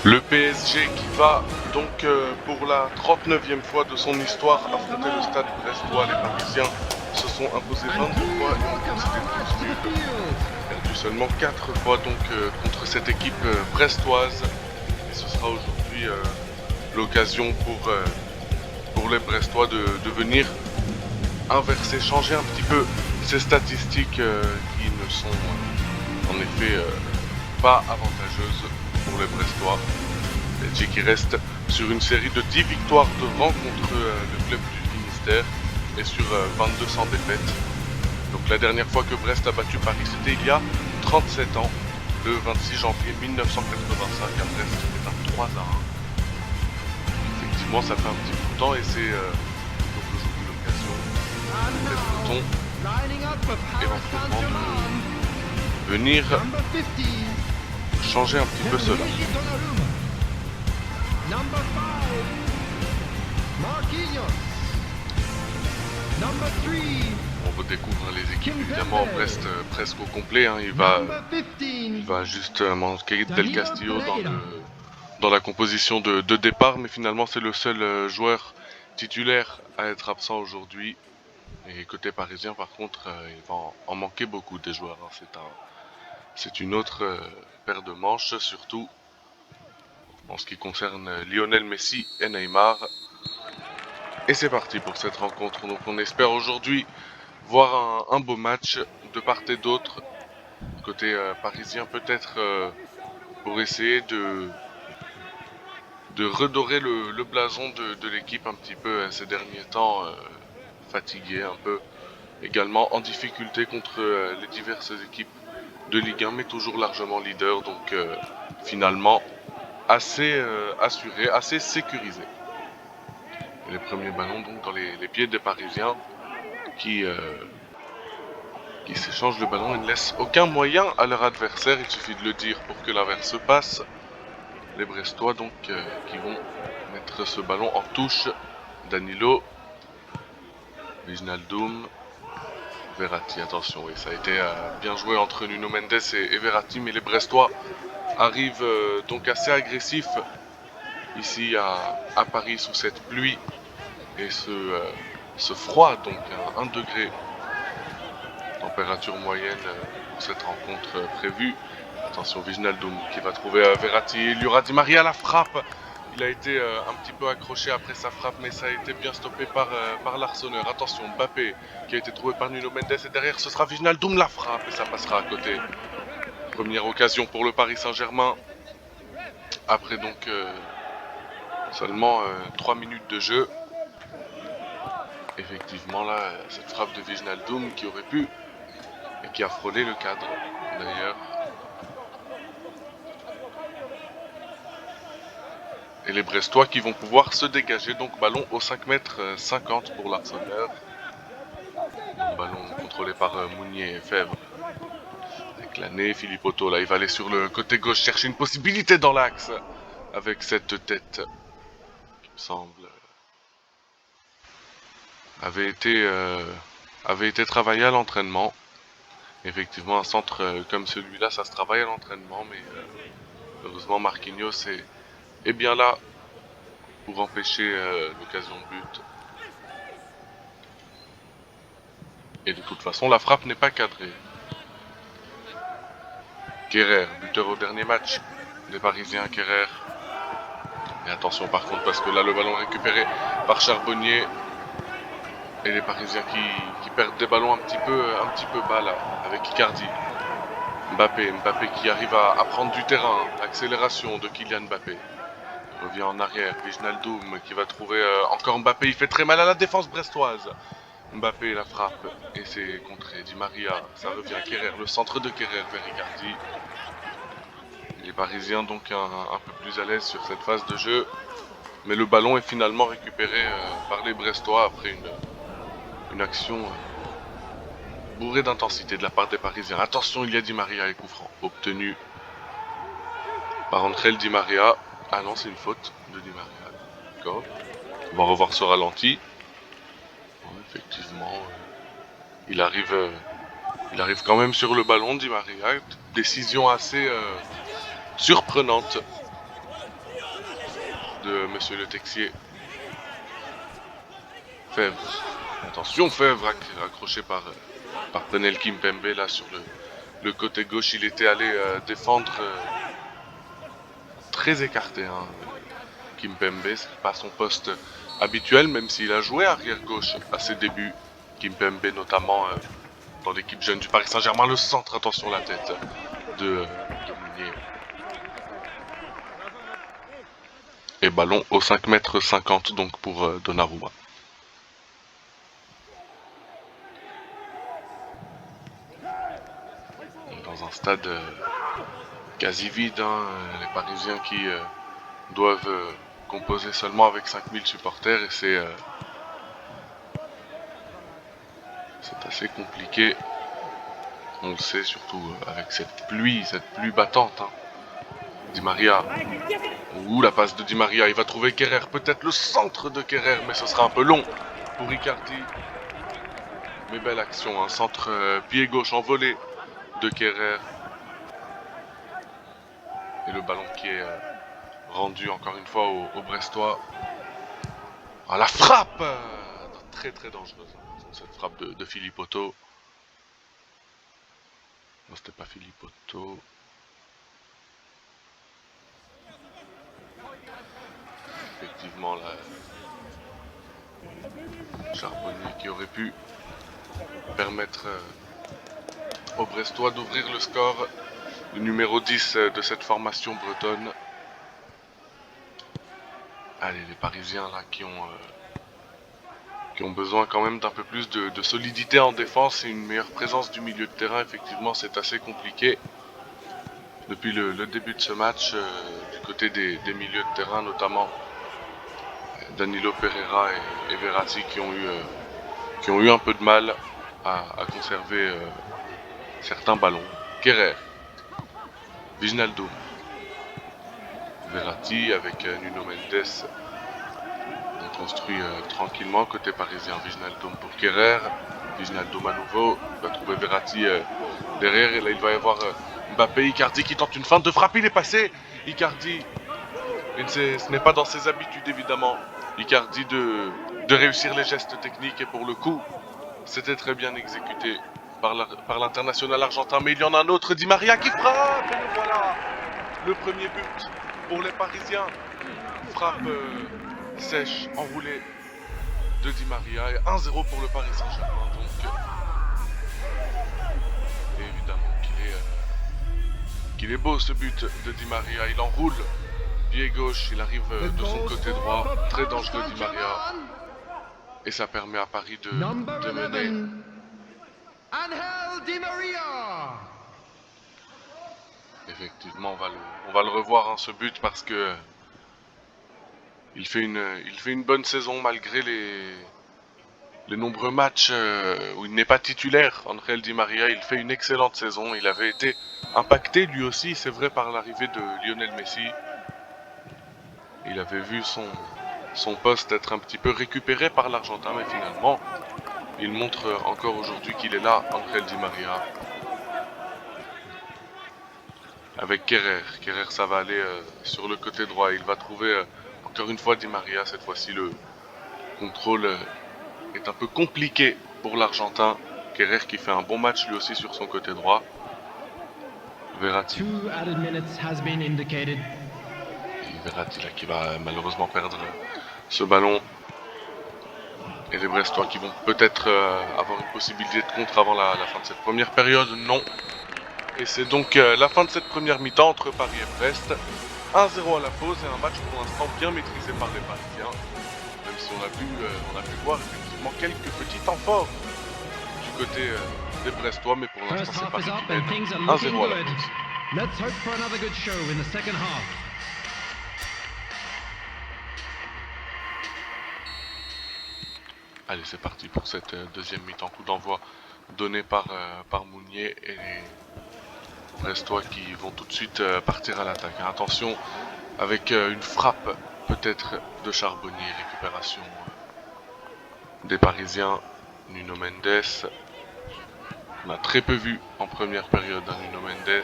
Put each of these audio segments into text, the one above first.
Le PSG qui va donc pour la 39e fois de son histoire affronter le stade brestois. Les Parisiens se sont imposés 22 fois et ont concédé 12 buts. Perdu seulement 4 fois donc contre cette équipe brestoise. Et ce sera aujourd'hui l'occasion pour les Brestois de venir inverser, changer un petit peu ces statistiques qui ne sont en effet pas avantageuses pour les Brestois. PSG qui reste sur une série de 10 victoires devant contre le club du Finistère et sur 22 sans défaite. Donc la dernière fois que Brest a battu Paris, c'était il y a 37 ans, le 26 janvier 1985 à Brest, c'était un 3-1. Effectivement, ça fait un petit bout de temps et c'est donc aujourd'hui l'occasion pour les Bretons éventuellement de venir changer un petit peu cela. On redécouvre les équipes, évidemment Brest presque au complet, hein. Il va juste manquer Del Castillo dans la composition de départ, mais finalement c'est le seul joueur titulaire à être absent aujourd'hui. Et côté parisien par contre, il va en manquer beaucoup des joueurs, hein. C'est une autre paire de manches, surtout en ce qui concerne Lionel Messi et Neymar. Et c'est parti pour cette rencontre. Donc on espère aujourd'hui voir un beau match de part et d'autre. Côté parisien peut-être pour essayer de redorer le blason de l'équipe un petit peu ces derniers temps, fatigué un peu. Également en difficulté contre les diverses équipes de Ligue 1, mais toujours largement leader. Donc finalement assez assuré, assez sécurisé. Et les premiers ballons donc dans les pieds des Parisiens qui s'échangent le ballon et ne laissent aucun moyen à leur adversaire. Il suffit de le dire pour que l'inverse se passe. Les Brestois donc qui vont mettre ce ballon en touche. Danilo, Wijnaldum, Verratti, attention, oui, ça a été bien joué entre Nuno Mendes et Verratti, mais les Brestois arrivent donc assez agressifs ici à Paris sous cette pluie et ce froid, donc à 1 degré, température moyenne pour cette rencontre prévue. Attention, Wijnaldum qui va trouver Verratti, il y aura Di Maria à la frappe. Il a été un petit peu accroché après sa frappe, mais ça a été bien stoppé par l'Arseneur. Attention, Mbappé qui a été trouvé par Nuno Mendes et derrière ce sera Wijnaldum la frappe et ça passera à côté. Première occasion pour le Paris Saint-Germain. Après donc seulement 3 minutes de jeu. Effectivement là, cette frappe de Wijnaldum qui aurait pu et qui a frôlé le cadre d'ailleurs. Et les Brestois qui vont pouvoir se dégager. Donc ballon au 5,50 m pour l'Arseneur. Ballon contrôlé par Mounier et Fèvre. Avec l'année, Philippe Otto là il va aller sur le côté gauche chercher une possibilité dans l'axe. Avec cette tête qui me semble avait été travaillé à l'entraînement. Effectivement un centre comme celui-là ça se travaille à l'entraînement, mais heureusement Marquinhos est bien là pour empêcher l'occasion de but. Et de toute façon, la frappe n'est pas cadrée. Kerrer, buteur au dernier match des Parisiens, Kerrer. Et attention par contre, parce que là, le ballon est récupéré par Charbonnier. Et les Parisiens qui perdent des ballons un petit peu bas là, avec Icardi. Mbappé qui arrive à prendre du terrain. Accélération de Kylian Mbappé. Il revient en arrière, Wijnaldum qui va trouver encore Mbappé. Il fait très mal à la défense brestoise. Mbappé la frappe et c'est contré. Di Maria, ça revient Kerrer, le centre de Kerrer vers Icardi. Les Parisiens donc un peu plus à l'aise sur cette phase de jeu. Mais le ballon est finalement récupéré par les Brestois après une action bourrée d'intensité de la part des Parisiens. Attention, il y a Di Maria et coup franc obtenu par Angel Di Maria. Ah non, c'est une faute de Di Maria. D'accord. On va revoir ce ralenti. Effectivement, il arrive Il arrive quand même sur le ballon, Di Maria. Décision assez surprenante de Monsieur Le Texier. Fèvre. Attention, Fèvre accroché par Penel Kimpembe là sur le côté gauche. Il était allé défendre très écarté. Hein. Kimpembe, c'est pas son poste habituel, même s'il a joué arrière gauche à ses débuts. Kimpembe notamment dans l'équipe jeune du Paris Saint-Germain. Le centre, attention la tête de Mounier. Et ballon au 5,50 m donc pour Donnarumma. Dans un stade quasi vide, hein, les Parisiens qui doivent composer seulement avec 5000 supporters et c'est assez compliqué. On le sait surtout avec cette pluie battante. Hein. Di Maria. Ouh, la passe de Di Maria. Il va trouver Kerrer. Peut-être le centre de Kerrer, mais ce sera un peu long pour Icardi. Mais belle action. Un centre pied gauche envolé de Kerrer. Et le ballon qui est rendu encore une fois au Brestois. Ah, la frappe très très dangereuse. Cette frappe de Philippotto. Non, c'était pas Philippotto. Effectivement, là, Charbonnier qui aurait pu permettre aux Brestois d'ouvrir le score. Le numéro 10 de cette formation bretonne. Allez, les Parisiens là qui ont besoin quand même d'un peu plus de solidité en défense et une meilleure présence du milieu de terrain. Effectivement, c'est assez compliqué. Depuis le début de ce match, du côté des milieux de terrain, notamment Danilo Pereira et Verratti qui ont eu un peu de mal à conserver certains ballons. Kerrer, Wijnaldum, Verratti avec Nuno Mendes. On construit tranquillement côté parisien. Wijnaldum pour Kerrer. Wijnaldum à nouveau. Il va trouver Verratti derrière. Et là, il va y avoir Mbappé. Icardi qui tente une feinte de frappe. Il est passé. Icardi. Ce n'est pas dans ses habitudes, évidemment. Icardi de réussir les gestes techniques. Et pour le coup, c'était très bien exécuté par l'international argentin. Mais il y en a un autre. Di Maria qui frappe. Et le voilà. Le premier but pour les Parisiens. Frappe sèche, enroulée de Di Maria. Et 1-0 pour le Paris Saint-Germain. Donc, évidemment qu'il est beau ce but de Di Maria. Il enroule. Pied gauche, il arrive de son côté droit. Très dangereux Di Maria. Et ça permet à Paris de mener. Angel Di Maria. Effectivement, on va le revoir hein, ce but parce que il fait une bonne saison malgré les nombreux matchs où il n'est pas titulaire. Angel Di Maria, il fait une excellente saison. Il avait été impacté lui aussi, c'est vrai, par l'arrivée de Lionel Messi. Il avait vu son poste être un petit peu récupéré par l'Argentin, mais finalement, il montre encore aujourd'hui qu'il est là, Angel Di Maria. Avec Kerrer. Kerrer, ça va aller sur le côté droit. Il va trouver encore une fois Di Maria. Cette fois-ci, le contrôle est un peu compliqué pour l'Argentin. Kerrer qui fait un bon match lui aussi sur son côté droit. Verratti. Et Verratti là qui va malheureusement perdre ce ballon. Et les Brestois qui vont peut-être avoir une possibilité de contre avant la fin de cette première période. Non. Et c'est donc la fin de cette première mi-temps entre Paris et Brest. 1-0 à la pause et un match pour l'instant bien maîtrisé par les Parisiens. Même si on a pu voir effectivement quelques petits temps forts du côté des Brestois, mais pour l'instant c'est Paris qui mène 1-0 à la pause. Let's hope for another good show in the second half. Allez, c'est parti pour cette deuxième mi-temps. Coup d'envoi donné par Mounier et les Brestois qui vont tout de suite partir à l'attaque. Attention avec une frappe peut-être de Charbonnier. Récupération des Parisiens. Nuno Mendes. On a très peu vu en première période Nuno Mendes.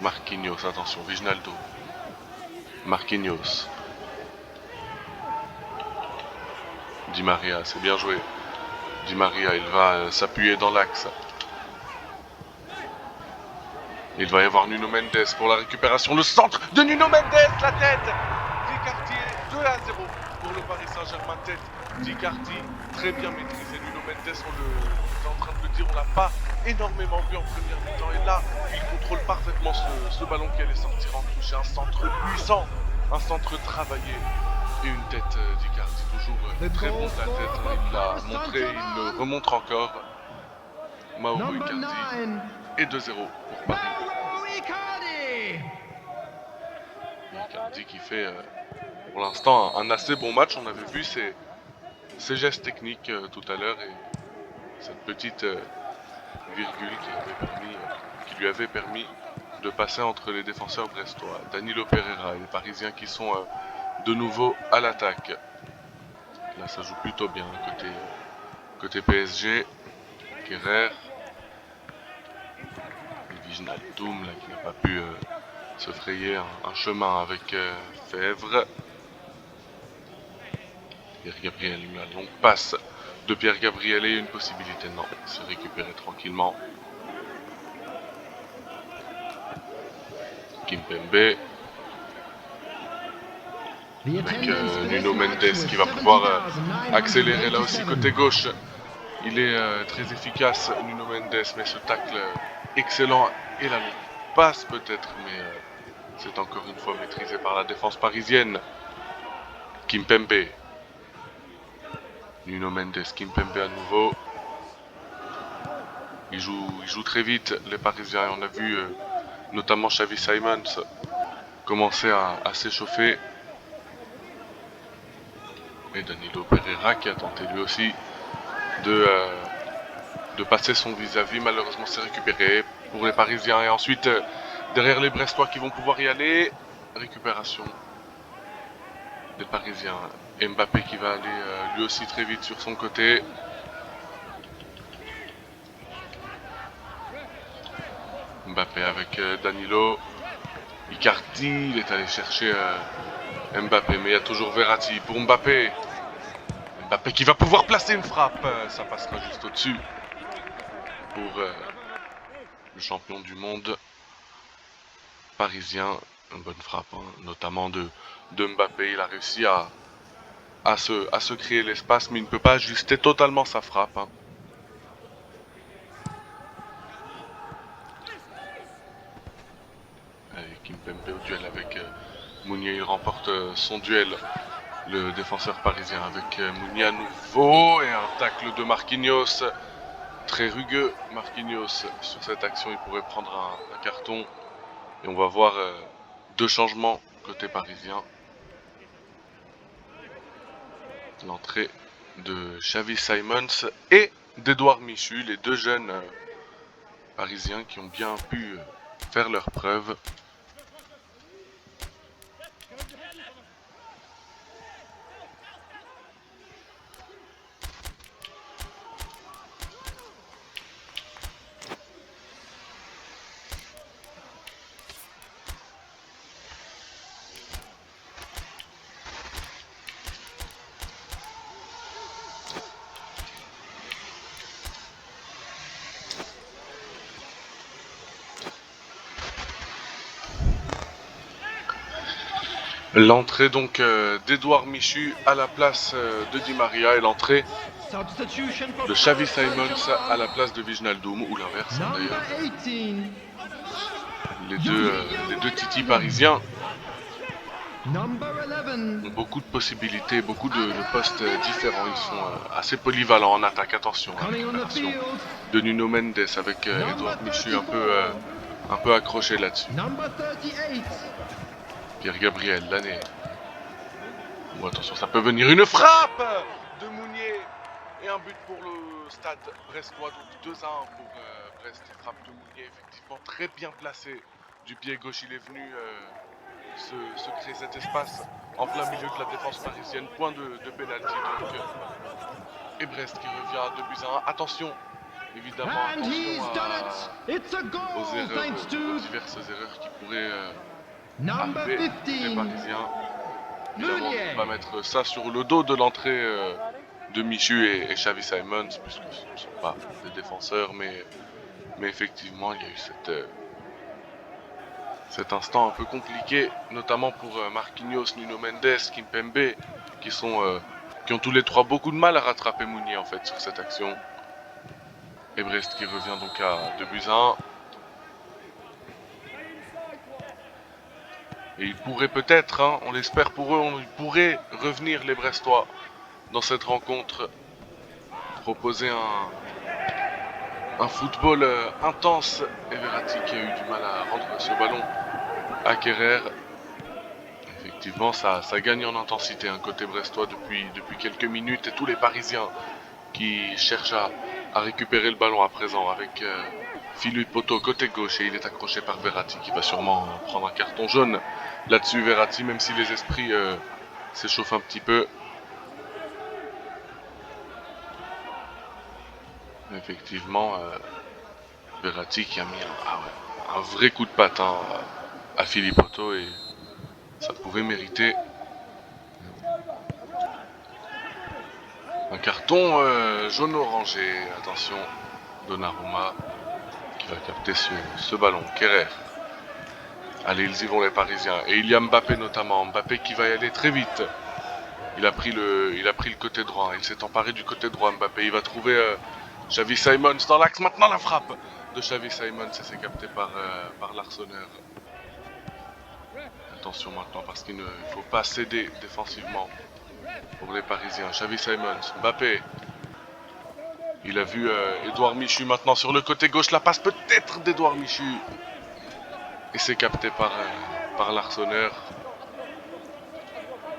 Marquinhos, attention, Wijnaldum. Marquinhos. Di Maria, c'est bien joué. Di Maria, il va s'appuyer dans l'axe. Il va y avoir Nuno Mendes pour la récupération. Le centre de Nuno Mendes, la tête d'Icardi, 2-0 pour le Paris Saint-Germain. Tête d'Icardi, très bien maîtrisé. Nuno Mendes, on est en train de le dire, on l'a pas énormément vu en première mi-temps. Et là, il contrôle parfaitement ce ballon qui allait sortir en touche. Un centre puissant, un centre travaillé. Et une tête d'Icardi, toujours très bon de la tête. Il l'a montré, il le remontre encore. Mauro Icardi. Et 2-0 pour Paris. Icardi qui fait pour l'instant un assez bon match. On avait vu ses gestes techniques tout à l'heure et cette petite virgule qui lui avait permis de passer entre les défenseurs brestois. Danilo Pereira et les Parisiens qui sont de nouveau à l'attaque. Là ça joue plutôt bien côté PSG. Kerrer. Wijnaldum là, qui n'a pas pu se frayer un chemin avec Fèvre. Pierre Gabriel, la longue passe de Pierre Gabriel et une possibilité, non, se récupérer tranquillement. Kimpembe. Avec Nuno Mendes qui va pouvoir accélérer là aussi côté gauche. Il est très efficace, Nuno Mendes, mais ce tacle excellent et la longue passe peut-être, mais c'est encore une fois maîtrisé par la défense parisienne. Kimpembe. Nuno Mendes, Kimpembe à nouveau. Il joue très vite, les Parisiens, et on a vu notamment Xavi Simons commencer à s'échauffer. Et Danilo Pereira qui a tenté lui aussi de passer son vis-à-vis. Malheureusement, c'est récupéré pour les Parisiens. Et ensuite, derrière les Brestois qui vont pouvoir y aller. Récupération des Parisiens. Mbappé qui va aller lui aussi très vite sur son côté. Mbappé avec Danilo. Icardi, il est allé chercher Mbappé, mais il y a toujours Verratti pour Mbappé. Mbappé qui va pouvoir placer une frappe. Ça passera juste au-dessus pour le champion du monde parisien. Une bonne frappe, hein, notamment de Mbappé. Il a réussi à se créer l'espace, mais il ne peut pas ajuster totalement sa frappe. Hein. Allez, Kimpembe au duel avec Mounier. Il remporte son duel. Le défenseur parisien avec Mounier à nouveau. Et un tacle de Marquinhos. Très rugueux, Marquinhos. Sur cette action, il pourrait prendre un carton. Et on va voir deux changements côté parisien. L'entrée de Xavi Simons et d'Edouard Michu, les deux jeunes parisiens qui ont bien pu faire leurs preuves. L'entrée donc d'Edouard Michu à la place de Di Maria et l'entrée de Xavi Simons à la place de Wijnaldum, ou l'inverse d'ailleurs. Les deux titis parisiens ont beaucoup de possibilités, beaucoup de postes différents. Ils sont assez polyvalents en attaque. Attention, hein, récupération de Nuno Mendes avec Edouard Michu un peu accroché là-dessus. Pierre Gabriel, l'année. Oh, attention, ça peut venir une frappe de Mounier. Et un but pour le stade brestois. Donc 2-1 pour Brest. Frappe de Mounier, effectivement très bien placé. Du pied gauche, il est venu se créer cet espace en plein milieu de la défense parisienne. Point de pénalty. Donc Et Brest qui revient à 2 buts à 1. Attention, évidemment, And he's attention done it. It's a aux goal erreurs, thanks aux to diverses erreurs qui pourraient number arriver des 15, Parisiens. Évidemment, on ne peut pas Meunier. mettre ça sur le dos de l'entrée de Michu et Xavi Simons, puisque ce ne sont pas des défenseurs, mais effectivement, il y a eu cet instant un peu compliqué, notamment pour Marquinhos, Nuno Mendes, Kimpembe, qui ont tous les trois beaucoup de mal à rattraper Mounier en fait sur cette action. Et Brest qui revient donc à 2 buts à 1. Et ils pourraient peut-être, hein, on l'espère pour eux, ils pourraient revenir les Brestois dans cette rencontre, proposer un football intense. Et Verratti qui a eu du mal à rendre ce ballon à Kerrer. Effectivement, ça gagne en intensité, un côté brestois depuis quelques minutes, et tous les Parisiens qui cherchent à récupérer le ballon à présent avec Philippe Poteau côté gauche, et il est accroché par Verratti qui va sûrement prendre un carton jaune là-dessus. Verratti, même si les esprits s'échauffent un petit peu. Effectivement, Verratti qui a mis un vrai coup de patin à Philippe Poteau, et ça pouvait mériter un carton jaune-orangé. Attention, Donnarumma qui va capter ce ballon. Kerrer. Allez, ils y vont les Parisiens. Et il y a Mbappé notamment. Mbappé qui va y aller très vite. Il a pris le côté droit. Il s'est emparé du côté droit, Mbappé. Il va trouver Xavi Simons dans l'axe. Maintenant la frappe de Xavi Simons. Et c'est capté par l'Arseneur. Attention maintenant parce qu'il ne faut pas céder défensivement pour les Parisiens. Xavi Simons. Mbappé. Il a vu Edouard Michu maintenant sur le côté gauche. La passe peut-être d'Edouard Michu. Et c'est capté par l'Arseneur.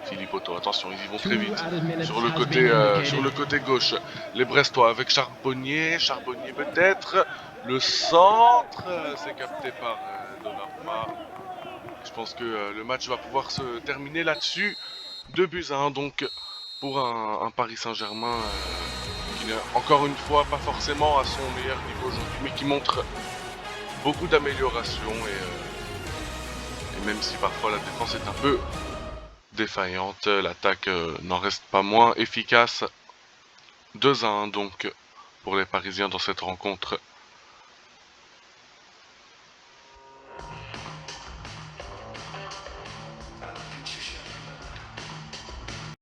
Philippe Otto, attention, ils y vont très vite. Sur le côté gauche, les Brestois avec Charbonnier. Charbonnier peut-être. Le centre, c'est capté par Donnarumma. Je pense que le match va pouvoir se terminer là-dessus. 2 buts à 1 donc pour un Paris Saint-Germain qui n'est encore une fois pas forcément à son meilleur niveau aujourd'hui, mais qui montre beaucoup d'amélioration, et même si parfois la défense est un peu défaillante, l'attaque n'en reste pas moins efficace. 2 à 1 donc pour les Parisiens dans cette rencontre